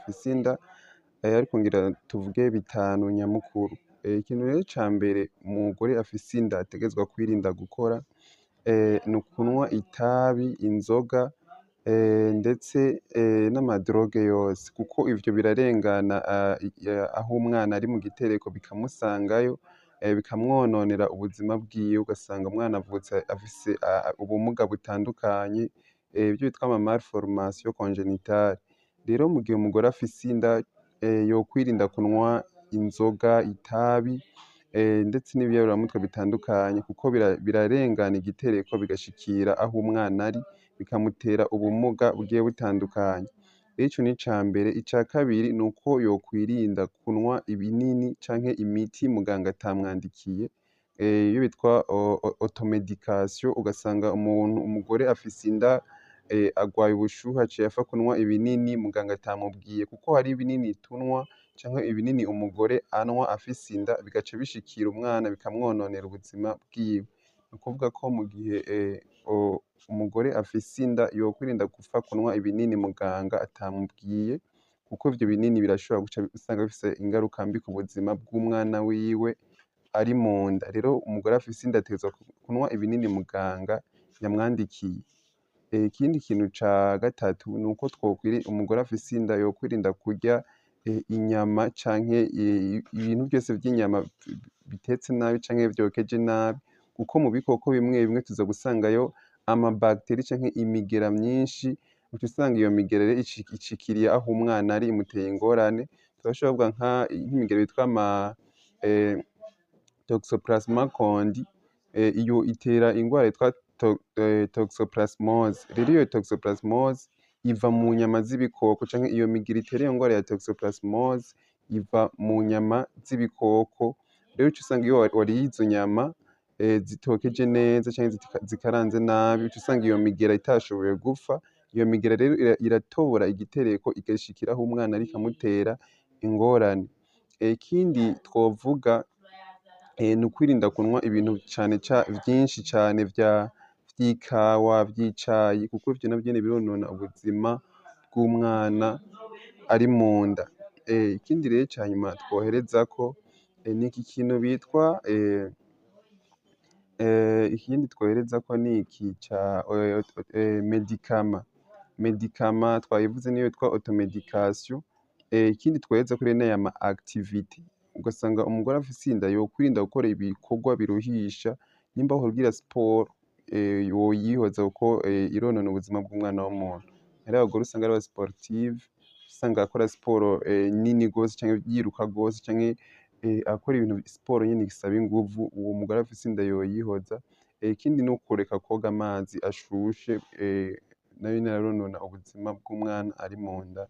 afise inda, ariko ngira tuvuge bitanu nyamukuru. Ikintu rero ca mbere umugore afise inda ategerezwa kwirinda gukora, ni ukunywa itabi, inzoga, ndetse n'amadroge yose, kuko ivyo birarengana aho umwana ari mu gitereko bikamusangayo, bikamwononera ubuzima bwiwe, ugasanga umwana avutse afise ubumuga butandukanye, ivyo bitwa ama malformation congénitale. Rero mu gihe umugore afise inda, yokwirinda kunywa inzoga, itabi, ndetse n'ibiyayuramutwe bitandukanye, kuko birarengana igitereko bigashikira aho umwana ari, bikamutera ubumuga bugiye butandukanye. Rero ico ni ica mbere. Ica kabiri ni uko yokwirinda kunywa ibinini canke imiti muganga atamwandikiye, iyo bitwa automedication, ugasanga umugore afise inda, agwaye ubushuhe aciye apfa kunywa ibinini muganga atamubwiye, kuko hari ibinini tunwa canke ibinini umugore anywa afise inda bigaca bishikira umwana bikamwononera ubuzima bwiwe. Ni ukuvuga ko mu gihe umugore afise inda yokwirinda gupfa kunywa ibinini muganga atamubwiye, kuko ivyo binini birashobora guca usanga bifise ingaruka mbi ku buzima bw'umwana wiwe ari mu nda. Rero umugore afise inda ategerezwa kunywa ibinini muganga yamwandikiye. Ikindi kintu ca gatatu ni uko umugore afise inda yokwirinda kurya inyama canke ibintu vyose vy'inyama bitetse nabi canke vyokeje nabi, kuko mu bikoko bimwe bimwe tuza gusangayo ama bagiteri canke imigera myinshi, uca usanga iyo migera rero icikiriye aho umwana ari imuteye ingorane. Turashobora kuvuga nk'imigera yitwa ama toxoplasma gondii, iyo itera ingwara yitwa toxoplasmose. Rero iyo toxoplasmose iva mu nyama z'ibikoko, canke iyo migera itera iyo ngwara ya toxoplasmose iva mu nyama z'ibikoko. Rero uca usanga iyo wariye izo nyama zitokeje neza canke zikaranze nabi, uca usanga iyo migera itashoboye gupfa. Iyo migera rero iratobora igitereko igashikira aho umwana ari ikamutera ingorane. Ikindi twovuga ni ukwirinda kunywa ibintu vyinshi cane vy'ikawa, vy'icayi, kuko ivyo navyo nyene bironona ubuzima bw'umwana ari mu nda. Ikindi rero ca nyuma twoherezako ni iki kintu bitwa ikindi twoherezako ni iki ca medicament twayivuze niyo yitwa automedication. Ikindi twoherezako rero n'aya ma activité, ugasanga umugore afise inda yokwirinda gukora ibikorwa biruhisha, nimba wahora ugira siporo woyihoza, kuko ironona ubuzima bw'umwana w'umuntu. Hariho abagore usanga ari aba sportive, usanga akora siporo nini gose canke yiruka gose, canke akora siporo nyene isaba inguvu, uwo mugore afise inda yoyihoza. Ikindi ni ukureka kwoga amazi ashushe, nayo nyene aronona ubuzima bw'umwana ari mu nda.